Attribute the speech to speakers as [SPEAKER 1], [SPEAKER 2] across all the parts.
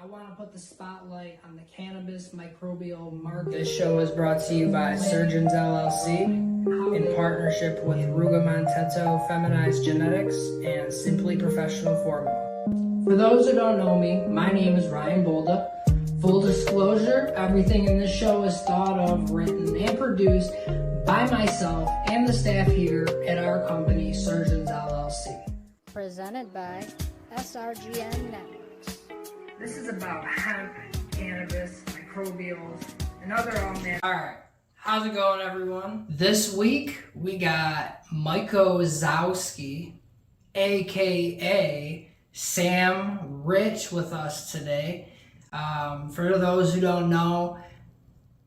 [SPEAKER 1] I want to put the spotlight on the cannabis microbial market. This show is brought to you by Surgeons LLC in partnership with Rugamonteto Feminized Genetics and Simply Professional Formula. For those who don't know me, my name is Ryan Bolda. Full disclosure, everything in this show is thought of, written, and produced by myself and the staff here at our company, Surgeons LLC.
[SPEAKER 2] Presented by SRGN Networks.
[SPEAKER 1] This is about hemp, cannabis, microbials, and other Alright, how's it going, everyone? This week, we got Mike Ozowski, aka Sam Rich, with us today. For those who don't know,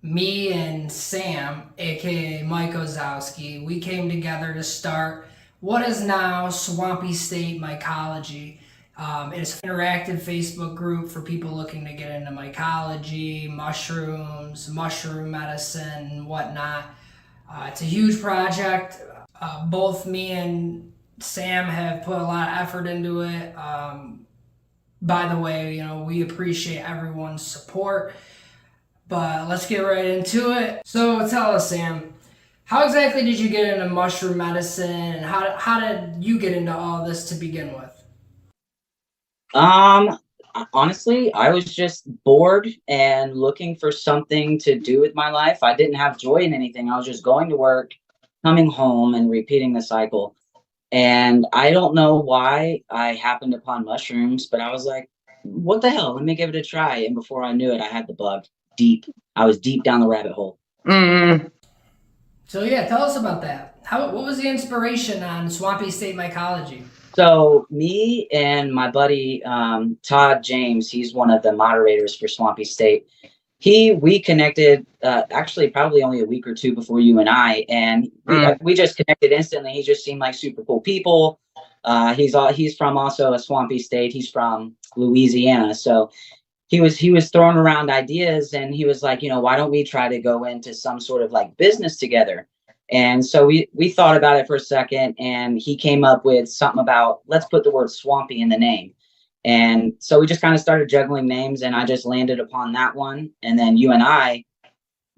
[SPEAKER 1] me and Sam, aka Mike Ozowski, we came together to start what is now Swampy State Mycology. It's an interactive Facebook group for people looking to get into mycology, mushrooms, mushroom medicine, and whatnot. It's a huge project. Both me and Sam have put a lot of effort into it. By the way, we appreciate everyone's support. But let's get right into it. So tell us, Sam, how exactly did you get into mushroom medicine, and how did you get into all this to begin with?
[SPEAKER 3] Honestly, I was just bored and looking for something to do with my life. I didn't have joy in anything. I was just going to work, coming home, and repeating the cycle. And I don't know why I happened upon mushrooms, but I was like, what the hell? Let me give it a try. And before I knew it, I had the bug deep. I was deep down the rabbit hole.
[SPEAKER 1] So yeah, tell us about that. What was the inspiration on Swampy State Mycology?
[SPEAKER 3] So me and my buddy Todd James, he's one of the moderators for Swampy State. We connected actually probably only a week or two before you and I, and we just connected instantly. He just seemed like super cool people. He's from also a Swampy State. He's from Louisiana, so he was throwing around ideas, and he was like, why don't we try to go into some sort of like business together? And so we thought about it for a second, and he came up with something about, let's put the word swampy in the name. And so we just kind of started juggling names, and I just landed upon that one. And then you and I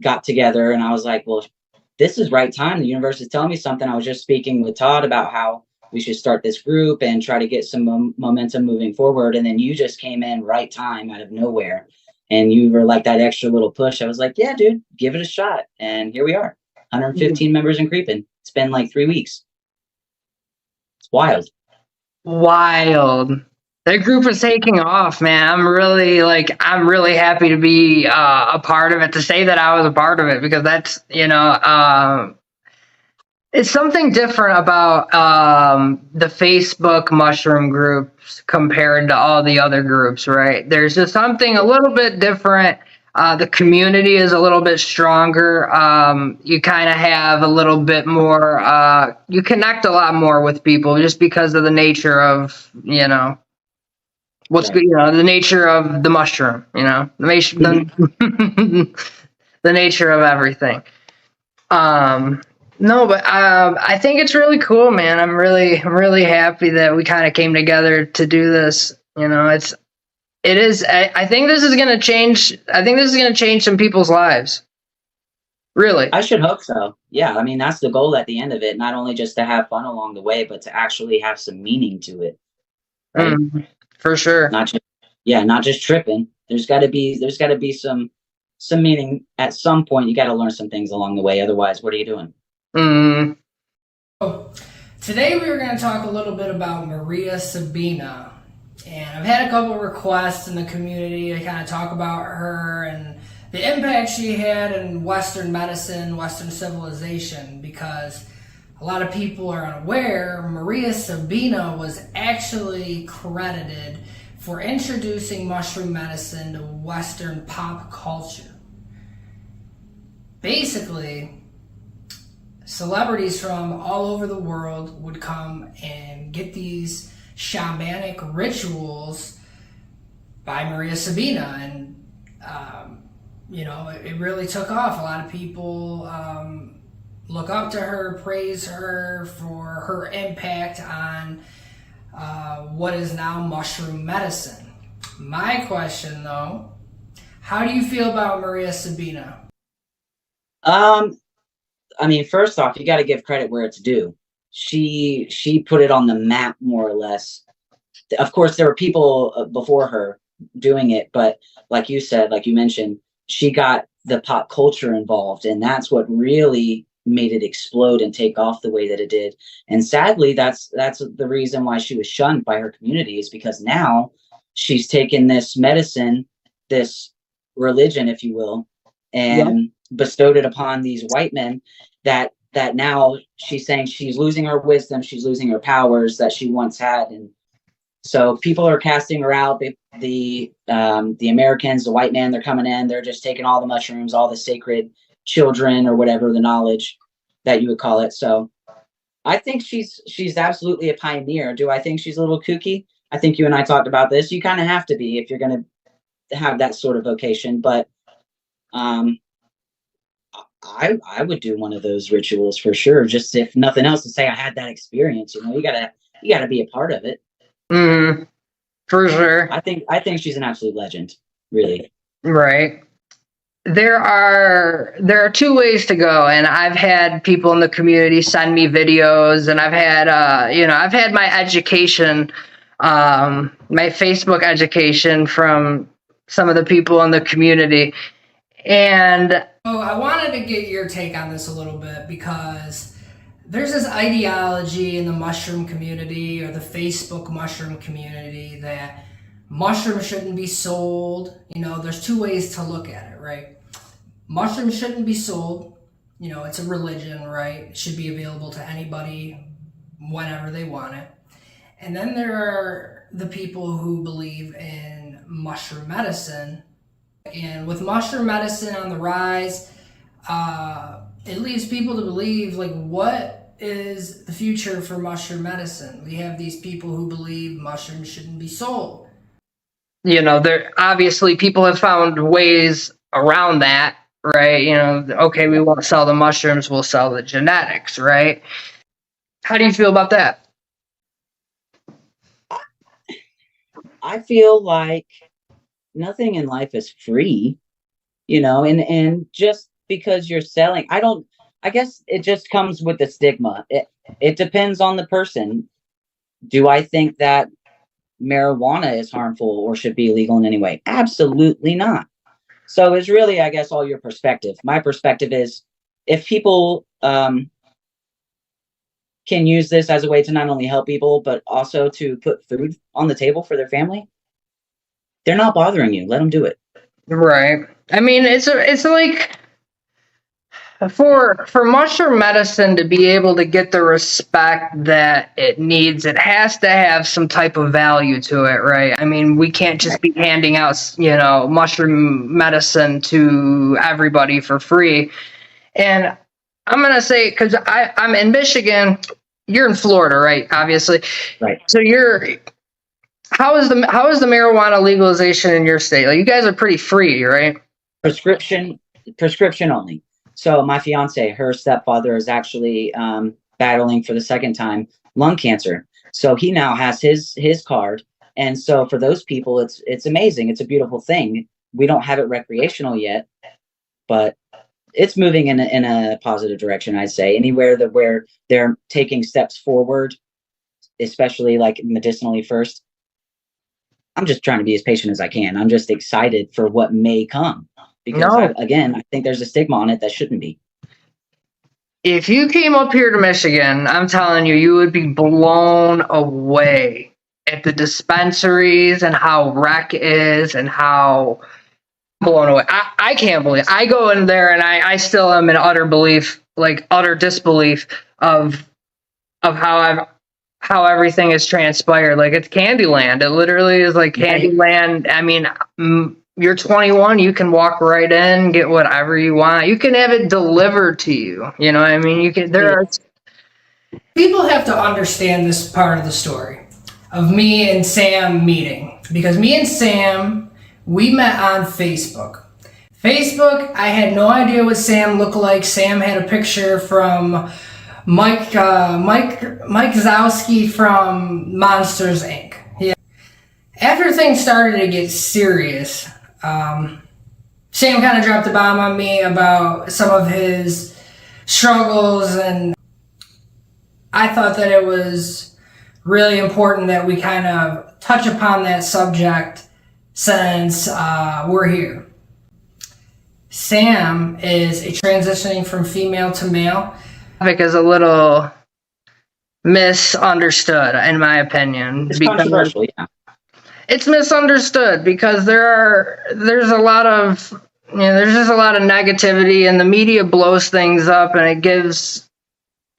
[SPEAKER 3] got together, and I was like, well, this is right time. The universe is telling me something. I was just speaking with Todd about how we should start this group and try to get some momentum moving forward. And then you just came in right time out of nowhere, and you were like that extra little push. I was like, yeah, dude, give it a shot. And here we are. 115 members and creeping. It's been like 3 weeks. It's wild.
[SPEAKER 4] That group is taking off, man. I'm really happy to be a part of it, to say that I was a part of it, because that's, it's something different about the Facebook mushroom groups compared to all the other groups, right? There's just something a little bit different. The community is a little bit stronger. You kind of have a little bit more, you connect a lot more with people just because of the nature of, what's good, the nature of the mushroom, the nature of everything. No, but I think it's really cool, man. I'm really happy that we kind of came together to do this. It is. I think this is going to change. I think this is going to change some people's lives. Really.
[SPEAKER 3] I should hope so. Yeah. I mean, that's the goal at the end of it. Not only just to have fun along the way, but to actually have some meaning to it. Right?
[SPEAKER 4] For sure.
[SPEAKER 3] Not just tripping. There's got to be some meaning at some point. You got to learn some things along the way. Otherwise, what are you doing?
[SPEAKER 1] Today we were going to talk a little bit about Maria Sabina. And I've had a couple requests in the community to kind of talk about her and the impact she had in Western medicine, Western civilization, because a lot of people are unaware, Maria Sabina was actually credited for introducing mushroom medicine to Western pop culture. Basically, celebrities from all over the world would come and get these shamanic rituals by Maria Sabina, and it really took off. A lot of people look up to her, praise her for her impact on what is now mushroom medicine. My question, though, how do you feel about Maria Sabina?
[SPEAKER 3] I mean, first off, you got to give credit where it's due. She put it on the map, more or less. Of course, there were people before her doing it, but like you said, like you mentioned, she got the pop culture involved, and that's what really made it explode and take off the way that it did. And sadly, that's the reason why she was shunned by her community, is because now she's taken this medicine, this religion, if you will, and bestowed it upon these white men that now she's saying she's losing her wisdom, she's losing her powers that she once had. And so people are casting her out. The Americans, the white man, they're coming in, they're just taking all the mushrooms, all the sacred children or whatever, the knowledge that you would call it. So I think she's absolutely a pioneer. Do I think she's a little kooky? I think you and I talked about this. You kind of have to be if you're going to have that sort of vocation. But I would do one of those rituals for sure. Just if nothing else, to say I had that experience. You know, you gotta be a part of it.
[SPEAKER 4] For sure.
[SPEAKER 3] I think she's an absolute legend. Really.
[SPEAKER 4] Right. There are two ways to go, and I've had people in the community send me videos, and I've had I've had my education, my Facebook education from some of the people in the community, and
[SPEAKER 1] I wanted to get your take on this a little bit, because there's this ideology in the mushroom community, or the Facebook mushroom community, that mushrooms shouldn't be sold. You know, there's two ways to look at it, right? Mushrooms shouldn't be sold. You know, it's a religion, right? It should be available to anybody whenever they want it. And then there are the people who believe in mushroom medicine. And with mushroom medicine on the rise, it leads people to believe, like, what is the future for mushroom medicine? We have these people who believe mushrooms shouldn't be sold.
[SPEAKER 4] You know, there obviously people have found ways around that, right? You know, okay, we won't sell the mushrooms, we'll sell the genetics, right? How do you feel about that?
[SPEAKER 3] I feel like nothing in life is free, you know, and just because you're selling, I guess it just comes with the stigma. It depends on the person. Do I think that marijuana is harmful or should be illegal in any way? Absolutely not. So it's really, I guess, all your perspective. My perspective is, if people can use this as a way to not only help people, but also to put food on the table for their family, they're not bothering you. Let them do it.
[SPEAKER 4] Right. I mean, it's like, for mushroom medicine to be able to get the respect that it needs, it has to have some type of value to it, right? I mean, we can't just be handing out, you know, mushroom medicine to everybody for free. And I'm going to say, because I'm in Michigan, you're in Florida, right? Obviously.
[SPEAKER 3] Right.
[SPEAKER 4] So how is the marijuana legalization in your state? Like, you guys are pretty free, right?
[SPEAKER 3] Prescription only. So my fiance, her stepfather, is actually battling for the second time lung cancer. So he now has his card. And so for those people, it's amazing. It's a beautiful thing. We don't have it recreational yet, but it's moving in a positive direction, I'd say. Anywhere where they're taking steps forward, especially like medicinally first, I'm just trying to be as patient as I can. I'm just excited for what may come. Because, I think there's a stigma on it that shouldn't be.
[SPEAKER 4] If you came up here to Michigan, I'm telling you, you would be blown away at the dispensaries and how rec is, and how blown away. I can't believe. I go in there and I still am in utter disbelief of how everything has transpired. Like, it's Candyland. It literally is like Candyland. I mean, you're 21, you can walk right in, get whatever you want. You can have it delivered to you. You know what I mean?
[SPEAKER 1] People have to understand this part of the story of me and Sam meeting, because me and Sam, we met on Facebook. I had no idea what Sam looked like. Sam had a picture from Mike Zowski from Monsters Inc. after things started to get serious, Sam kind of dropped a bomb on me about some of his struggles, and I thought that it was really important that we kind of touch upon that subject since we're here. Sam is a transitioning from female to male.
[SPEAKER 4] Topic is a little misunderstood, in my opinion.
[SPEAKER 3] It's controversial, yeah.
[SPEAKER 4] It's misunderstood because there's a lot of, there's just a lot of negativity, and the media blows things up, and it gives,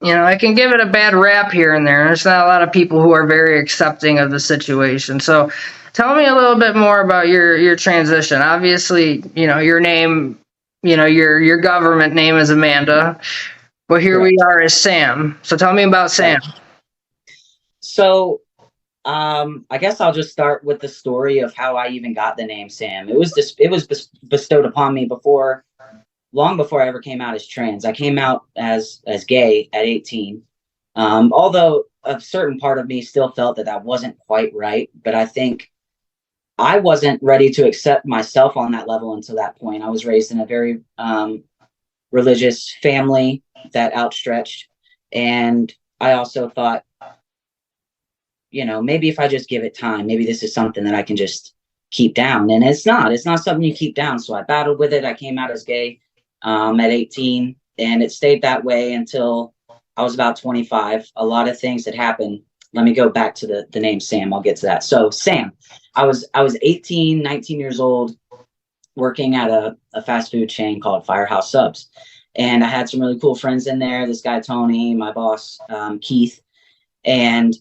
[SPEAKER 4] it can give it a bad rap here and there. There's not a lot of people who are very accepting of the situation. So tell me a little bit more about your transition. Obviously, your name, your government name is Amanda, but here we are as Sam. So tell me about Sam.
[SPEAKER 3] So I guess I'll just start with the story of how I even got the name Sam. It was bestowed upon me long before I ever came out as trans. I came out as gay at 18. Although a certain part of me still felt that wasn't quite right, but I think I wasn't ready to accept myself on that level until that point. I was raised in a very religious family that outstretched, and I also thought, maybe if I just give it time, maybe this is something that I can just keep down. And it's not something you keep down. So I battled with it. I came out as gay at 18, and it stayed that way until I was about 25. A lot of things had happened. Let me go back to the name Sam. I'll get to that. So Sam, I was 18, 19 years old, working at a fast food chain called Firehouse Subs. And I had some really cool friends in there. This guy, Tony, my boss, Keith, and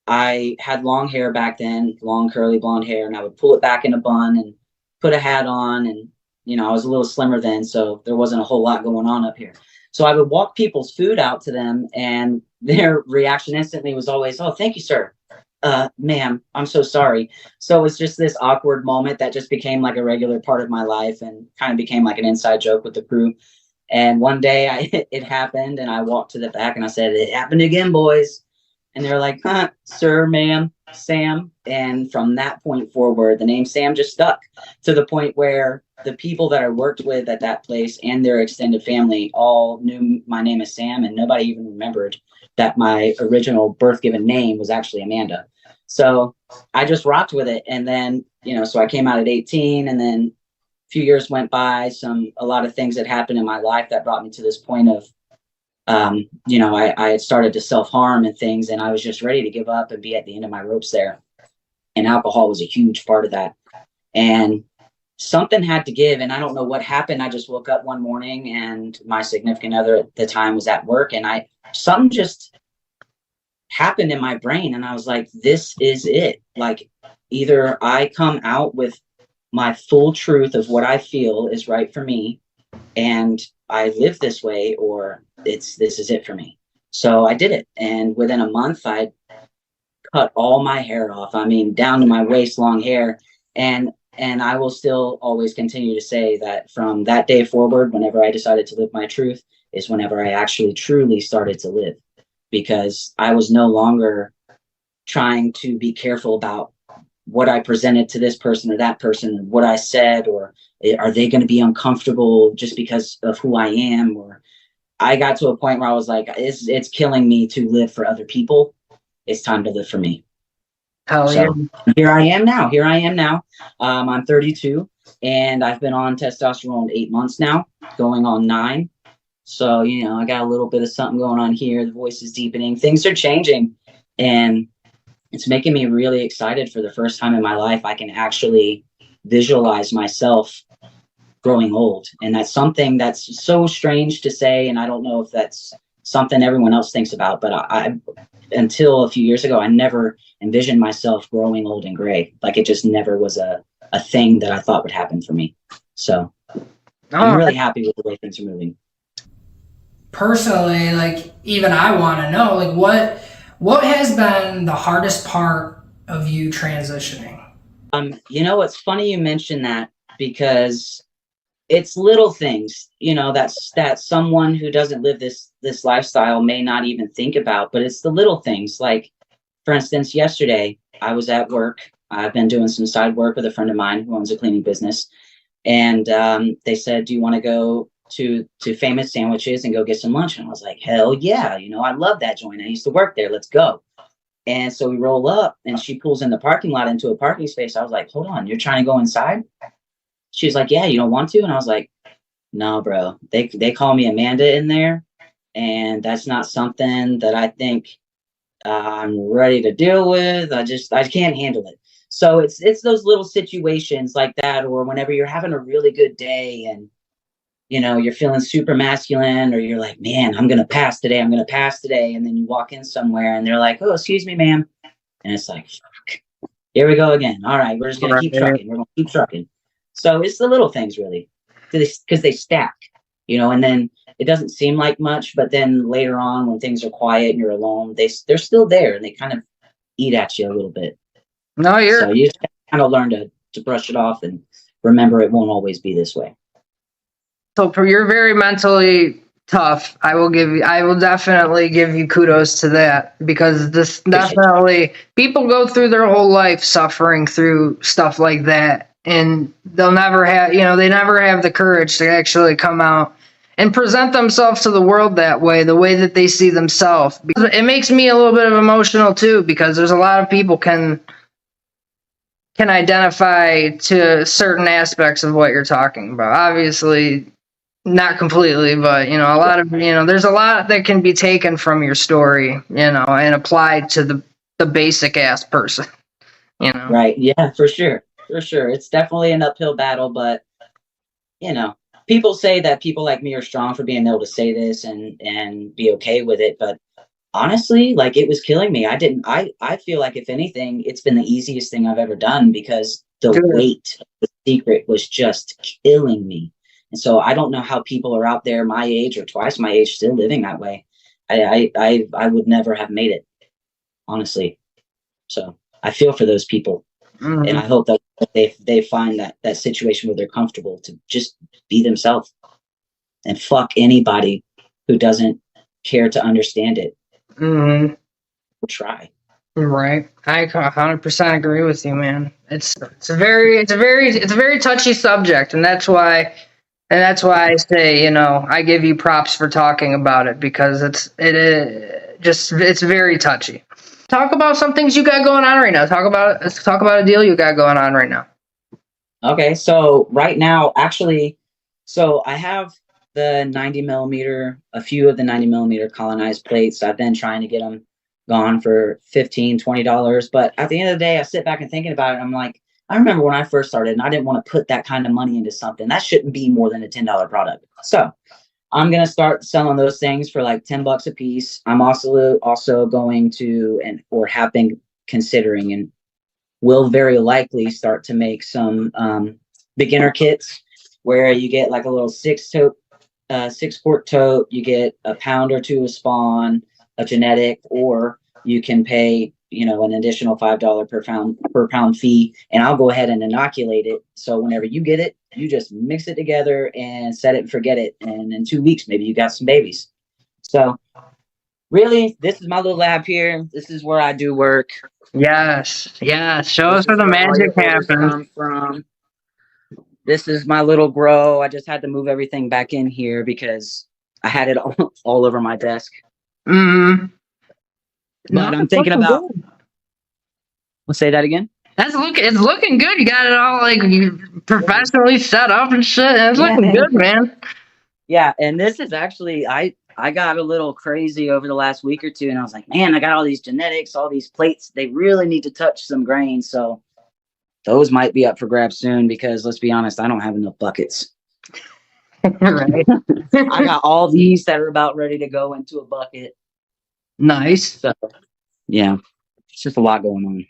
[SPEAKER 3] I had long hair back then, long curly blonde hair, and I would pull it back in a bun and put a hat on. And, I was a little slimmer then, so there wasn't a whole lot going on up here. So I would walk people's food out to them, and their reaction instantly was always, "Oh, thank you, sir. Ma'am, I'm so sorry." So it was just this awkward moment that just became like a regular part of my life and kind of became like an inside joke with the crew. And one day it happened, and I walked to the back and I said, "It happened again, boys." And they're like, "Huh, sir, ma'am, Sam." And from that point forward, the name Sam just stuck, to the point where the people that I worked with at that place and their extended family all knew my name is Sam, and nobody even remembered that my original birth given name was actually Amanda. So I just rocked with it. And then, so I came out at 18, and then a few years went by. A lot of things had happened in my life that brought me to this point of, I had started to self-harm and things, and I was just ready to give up and be at the end of my ropes there. And alcohol was a huge part of that. And something had to give, and I don't know what happened. I just woke up one morning, and my significant other at the time was at work, and something just happened in my brain, and I was like, this is it. Like, either I come out with my full truth of what I feel is right for me, and I live this way, or this is it for me. So I did it, and within a month I cut all my hair off. I mean, down to my waist long hair. And I will still always continue to say that from that day forward, whenever I decided to live my truth, is whenever I actually truly started to live, because I was no longer trying to be careful about what I presented to this person or that person, what I said, or are they going to be uncomfortable just because of who I am? Or I got to a point where I was like, it's killing me to live for other people. It's time to live for me.
[SPEAKER 4] Hell yeah.
[SPEAKER 3] So here I am now. I'm 32, and I've been on testosterone 8 months now, going on 9. So, I got a little bit of something going on here. The voice is deepening. Things are changing, and it's making me really excited. For the first time in my life, I can actually visualize myself growing old. And that's something that's so strange to say, and I don't know if that's something everyone else thinks about, but I until a few years ago, I never envisioned myself growing old and gray. Like, it just never was a thing that I thought would happen for me. So I'm really happy with the way things are moving.
[SPEAKER 1] Personally, like, even I want to know, like, what has been the hardest part of you transitioning?
[SPEAKER 3] It's funny you mention that, because it's little things, that someone who doesn't live this lifestyle may not even think about, but it's the little things. Like, for instance, yesterday I was at work I've been doing some side work with a friend of mine who owns a cleaning business. And they said, do you want to go to Famous Sandwiches and go get some lunch? And I was like, hell yeah. You know, I love that joint. I used to work there. Let's go. And so we roll up and she pulls in the parking lot into a parking space. I was like, hold on, you're trying to go inside? She was like, yeah, you don't want to? And I was like, no, bro, they call me Amanda in there. And that's not something that I think I'm ready to deal with. I can't handle it. So it's those little situations like that, or whenever you're having a really good day and, you know, you're feeling super masculine, or you're like, man, I'm going to pass today. And then you walk in somewhere and they're like, oh, excuse me, ma'am. And it's like, fuck, here we go again. All right, we're just going to keep trucking. We're going to keep trucking. So it's the little things really, because they stack, you know, and then it doesn't seem like much, but then later on when things are quiet and you're alone, they're still there and they kind of eat at you a little bit.
[SPEAKER 4] No,
[SPEAKER 3] So you just kind of learn to brush it off and remember it won't always be this way.
[SPEAKER 4] So you're very mentally tough. I will definitely give you kudos to that, because this definitely, people go through their whole life suffering through stuff like that, and they'll never have, you know, they never have the courage to actually come out and present themselves to the world that way, the way that they see themselves. Because it makes me a little bit of emotional too, because there's a lot of people can identify to certain aspects of what you're talking about. Obviously, not completely, but, you know, a lot of, you know, there's a lot that can be taken from your story, you know, and applied to the basic ass person, you know.
[SPEAKER 3] Right. Yeah, for sure. For sure. It's definitely an uphill battle, but, you know, people say that people like me are strong for being able to say this and be okay with it. But honestly, like, it was killing me. I feel like, if anything, it's been the easiest thing I've ever done, because the weight of the secret was just killing me. And so I don't know how people are out there my age or twice my age still living that way. I would never have made it, honestly. So I feel for those people. Mm-hmm. And I hope that they find that situation where they're comfortable to just be themselves and fuck anybody who doesn't care to understand it.
[SPEAKER 4] Mm-hmm.
[SPEAKER 3] We'll try.
[SPEAKER 4] Right. I 100% agree with you, man. It's a very touchy subject, and that's why I say, you know, I give you props for talking about it, because it's very touchy. Talk about some things you got going on right now. Let's talk about a deal you got going on right now.
[SPEAKER 3] Okay, so right now, actually, so I have the 90 millimeter, a few of the 90 millimeter colonized plates. I've been trying to get them gone for $15, $20, but at the end of the day, I sit back and thinking about it. I'm like, I remember when I first started, and I didn't want to put that kind of money into something that shouldn't be more than a $10 product. So I'm going to start selling those things for like $10 a piece. I'm also going to, or have been considering, and will very likely start to make some beginner kits where you get like a little 6-quart tote. You get a pound or two of spawn, a genetic, or you can pay, you know, an additional $5 per pound fee, and I'll go ahead and inoculate it. So whenever you get it, you just mix it together and set it and forget it. And in 2 weeks, maybe you got some babies. So really, this is my little lab here. This is where I do work.
[SPEAKER 4] Yes. Show us where the magic happens.
[SPEAKER 3] This is my little grow. I just had to move everything back in here because I had it all over my desk.
[SPEAKER 4] Mm-hmm.
[SPEAKER 3] But I'm thinking about. We'll say that again.
[SPEAKER 4] It's looking good. You got it all like professionally set up and shit. It's looking good, man.
[SPEAKER 3] Yeah, and this is actually I got a little crazy over the last week or two, and I was like, man, I got all these genetics, all these plates. They really need to touch some grain, so those might be up for grabs soon, because let's be honest, I don't have enough buckets.
[SPEAKER 4] Right.
[SPEAKER 3] I got all these that are about ready to go into a bucket.
[SPEAKER 4] Nice.
[SPEAKER 3] So, yeah, it's just a lot going on.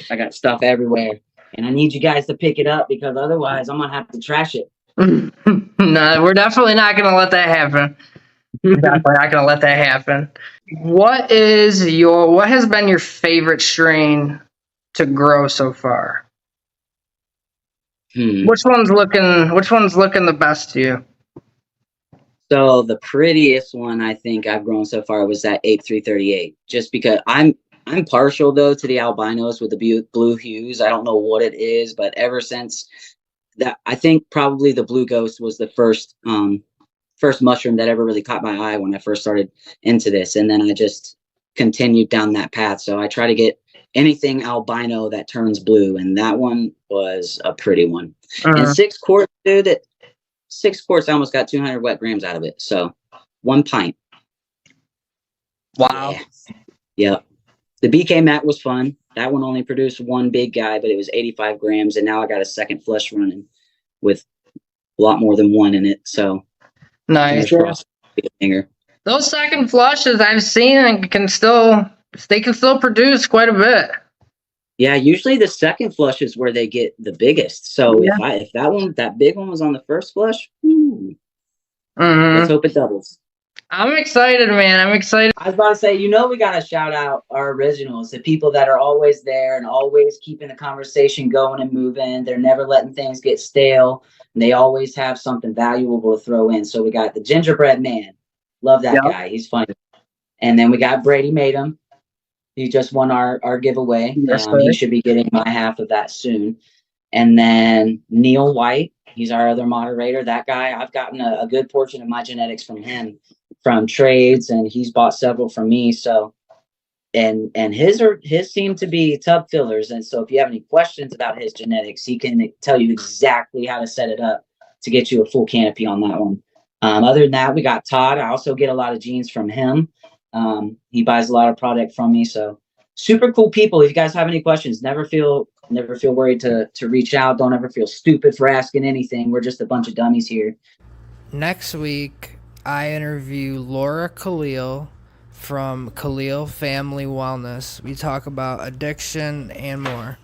[SPEAKER 3] I got stuff everywhere, and I need you guys to pick it up, because otherwise I'm gonna have to trash it.
[SPEAKER 4] No, we're definitely not gonna let that happen. Definitely not gonna let that happen. What has been your favorite strain to grow so far? Which one's looking the best to you? So
[SPEAKER 3] the prettiest one I think I've grown so far was that 8338, just because I'm I'm partial though to the albinos with the blue hues. I don't know what it is, but ever since that, I think probably the blue ghost was the first mushroom that ever really caught my eye when I first started into this, and then I just continued down that path. So I try to get anything albino that turns blue, and that one was a pretty one. And 6 quarts, dude. 6 quarts, I almost got 200 wet grams out of it. So 1 pint.
[SPEAKER 4] Wow.
[SPEAKER 3] Yeah. The BK Mac was fun. That one only produced 1 big guy, but it was 85 grams. And now I got a second flush running with a lot more than 1 in it. So
[SPEAKER 4] Nice. Those second flushes I've seen can still produce quite a bit.
[SPEAKER 3] Yeah, usually the second flush is where they get the biggest. So if that big one was on the first flush, let's hope it doubles.
[SPEAKER 4] I'm excited, man. I'm excited.
[SPEAKER 3] I was about to say, we got to shout out our originals, the people that are always there and always keeping the conversation going and moving. They're never letting things get stale. And they always have something valuable to throw in. So we got the Gingerbread Man. Love that guy. He's funny. And then we got Brady Matum. He just won our giveaway. He should be getting my half of that soon. And then Neil White, he's our other moderator. That guy, I've gotten a good portion of my genetics from him, from trades, and he's bought several from me. So, and his seem to be tub fillers. And so if you have any questions about his genetics, he can tell you exactly how to set it up to get you a full canopy on that one. Other than that, we got Todd. I also get a lot of genes from him. He buys a lot of product from me. So super cool people. If you guys have any questions, never feel worried to reach out. Don't ever feel stupid for asking anything. We're just a bunch of dummies here.
[SPEAKER 1] Next week, I interview Laura Khalil from Khalil Family Wellness. We talk about addiction and more.